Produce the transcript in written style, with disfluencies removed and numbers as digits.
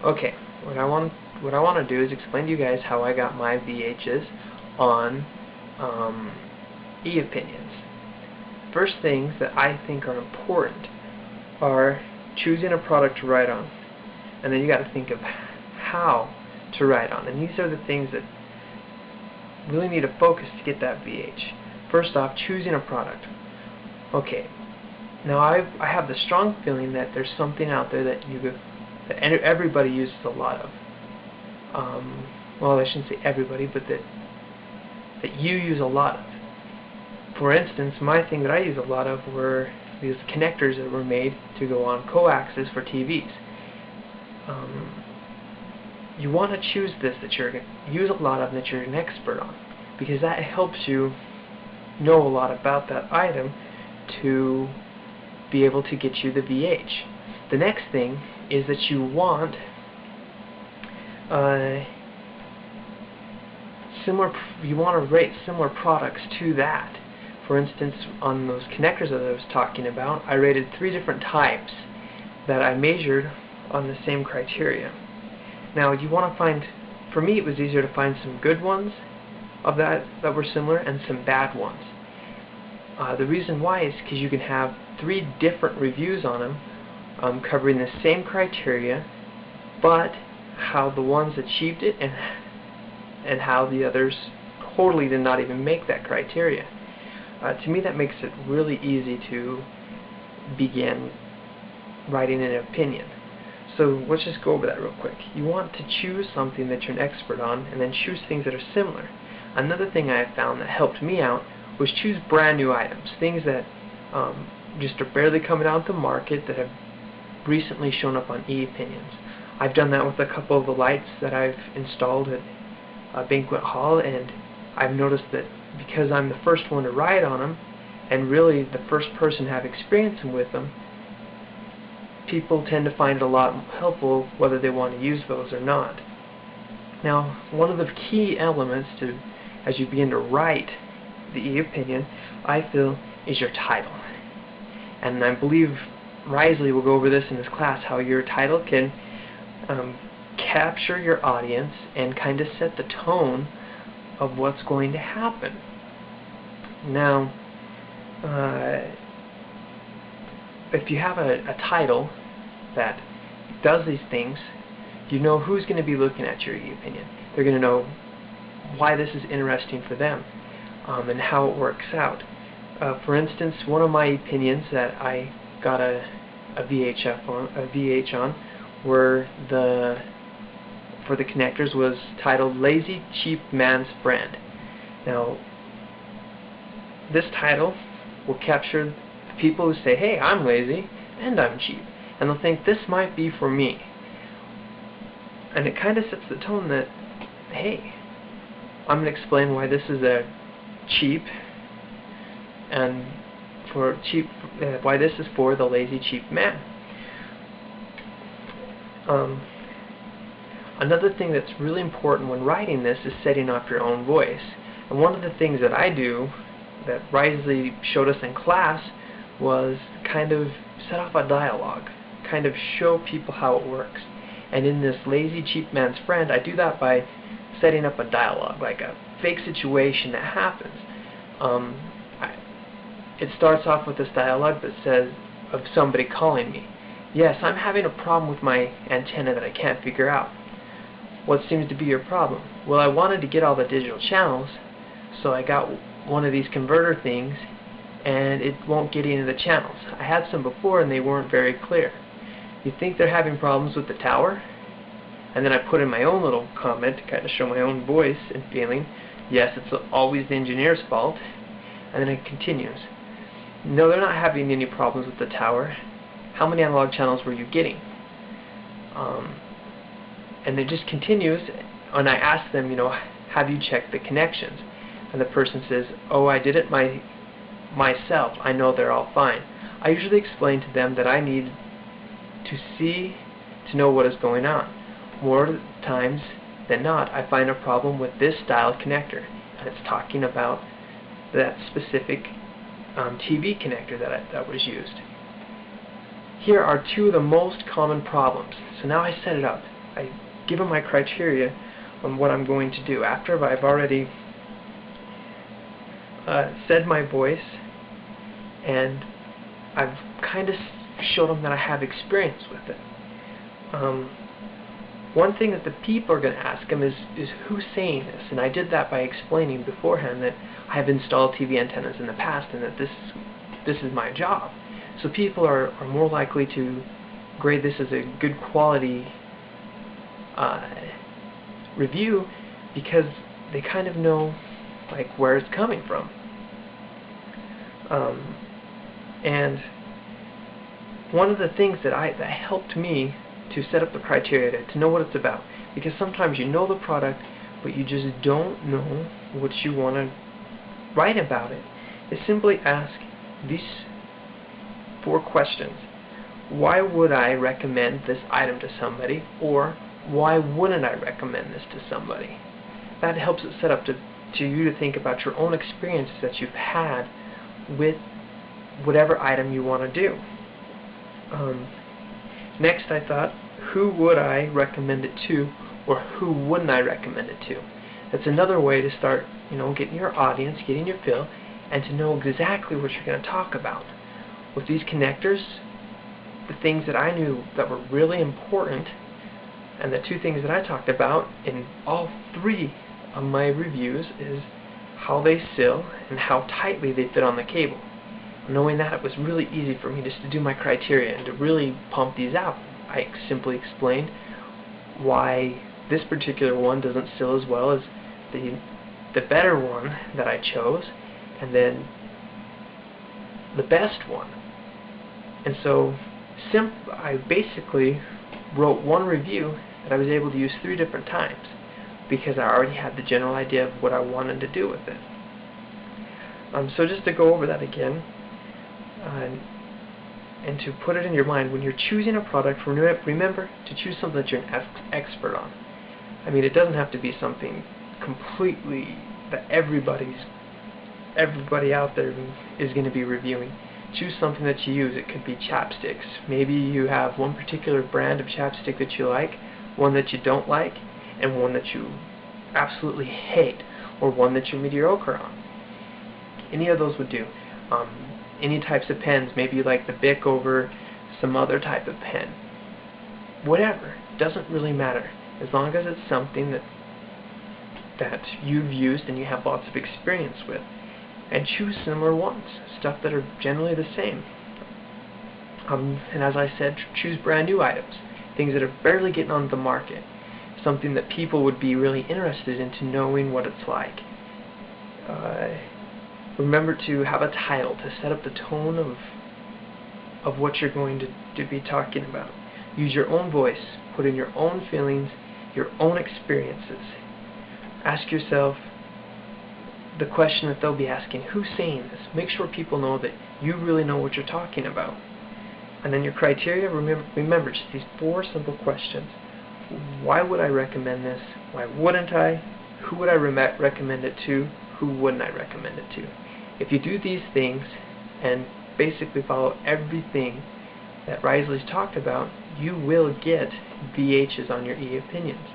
Okay, what I want to do is explain to you guys how I got my VHs on Epinions. First things that I think are important are choosing a product to write on, and then you got to think of how to write on, and these are the things that really need to focus to get that VH. First off, choosing a product. Okay, now I have the strong feeling that there's something out there that everybody uses a lot of. Well, I shouldn't say everybody, but that you use a lot of. For instance, my thing that I use a lot of were these connectors that were made to go on coaxes for TVs. You want to choose this that you're going to use a lot of, that you're an expert on, because that helps you know a lot about that item to be able to get you the VH. The next thing is that you want to rate similar products to that. For instance, on those connectors that I was talking about, I rated 3 different types that I measured on the same criteria. Now you want to find, for me it was easier to find some good ones of that were similar and some bad ones. The reason why is because you can have 3 different reviews on them covering the same criteria, but how the ones achieved it and how the others totally did not even make that criteria. To me that makes it really easy to begin writing an opinion. So let's just go over that real quick. You want to choose something that you're an expert on, and then choose things that are similar. Another thing I found that helped me out was choose brand new items, things that just are barely coming out to the market, that have recently shown up on Epinions. I've done that with a couple of the lights that I've installed at a banquet hall, and I've noticed that because I'm the first one to ride on them, and really the first person to have experience with them, people tend to find it a lot helpful whether they want to use those or not. Now, one of the key elements to, as you begin to write the opinion, I feel, is your title. And I believe Risley will go over this in his class, how your title can capture your audience and kind of set the tone of what's going to happen. Now, if you have a title that does these things, you know who's going to be looking at your opinion. They're going to know why this is interesting for them, and how it works out. For instance, one of my opinions that I got a VH on were for the connectors was titled "Lazy Cheap Man's Friend." Now, this title will capture the people who say, "Hey, I'm lazy and I'm cheap," and they'll think this might be for me. And it kind of sets the tone that, hey, I'm going to explain why this is a cheap, and why this is for the lazy cheap man. Another thing that's really important when writing this is setting off your own voice. And one of the things that I do, that Risley showed us in class, was kind of set off a dialogue, kind of show people how it works. And in this Lazy Cheap Man's Friend, I do that by setting up a dialogue, like a fake situation that happens. It starts off with this dialogue that says, of somebody calling me. "Yes, I'm having a problem with my antenna that I can't figure out." "What seems to be your problem?" "Well, I wanted to get all the digital channels, so I got one of these converter things, and it won't get into the channels. I had some before and they weren't very clear. You think they're having problems with the tower?" And then I put in my own little comment to kind of show my own voice and feeling. "Yes, it's always the engineer's fault." And then it continues. "No, they're not having any problems with the tower. How many analog channels were you getting?" And it just continues, and I ask them, have you checked the connections? And the person says, "Oh, I did it myself. I know they're all fine." I usually explain to them that I need to know what is going on. More times than not, I find a problem with this style connector, and it's talking about that specific TV connector that was used. Here are 2 of the most common problems. So now I set it up. I give them my criteria on what I'm going to do. After I've already said my voice, and I've kind of showed them that I have experience with it. One thing that the people are going to ask them is who's saying this? And I did that by explaining beforehand that I have installed TV antennas in the past and that this is my job. So people are more likely to grade this as a good quality review because they kind of know like where it's coming from. And one of the things that helped me to set up the criteria, to know what it's about, because sometimes you know the product but you just don't know what you want to write about it, is simply ask these 4 questions. Why would I recommend this item to somebody, or why wouldn't I recommend this to somebody? That helps it set up to you to think about your own experiences that you've had with whatever item you want to do. Next, I thought, who would I recommend it to, or who wouldn't I recommend it to? That's another way to start, getting your audience, getting your feel, and to know exactly what you're going to talk about. With these connectors, the things that I knew that were really important, and the 2 things that I talked about in all 3 of my reviews, is how they seal and how tightly they fit on the cable. Knowing that, it was really easy for me just to do my criteria and to really pump these out. I simply explained why this particular one doesn't seal as well as the better one that I chose, and then the best one. And so I basically wrote one review that I was able to use 3 different times because I already had the general idea of what I wanted to do with it. So just to go over that again, and to put it in your mind, when you're choosing a product, remember to choose something that you're an expert on. I mean, it doesn't have to be something completely that everybody out there is going to be reviewing. Choose something that you use. It could be chapsticks. Maybe you have one particular brand of chapstick that you like, one that you don't like, and one that you absolutely hate, or one that you're mediocre on. Any of those would do. Any types of pens, maybe you like the Bic over some other type of pen. Whatever, doesn't really matter, as long as it's something that you've used and you have lots of experience with. And choose similar ones, stuff that are generally the same. And as I said, choose brand new items, things that are barely getting on the market, something that people would be really interested into knowing what it's like. Remember to have a title to set up the tone of what you're going to be talking about. Use your own voice, put in your own feelings, your own experiences. Ask yourself the question that they'll be asking, who's saying this? Make sure people know that you really know what you're talking about. And then your criteria, remember just these 4 simple questions. Why would I recommend this? Why wouldn't I? Who would I recommend it to? Who wouldn't I recommend it to? If you do these things and basically follow everything that Risley's talked about, you will get VHs on your e-Epinions.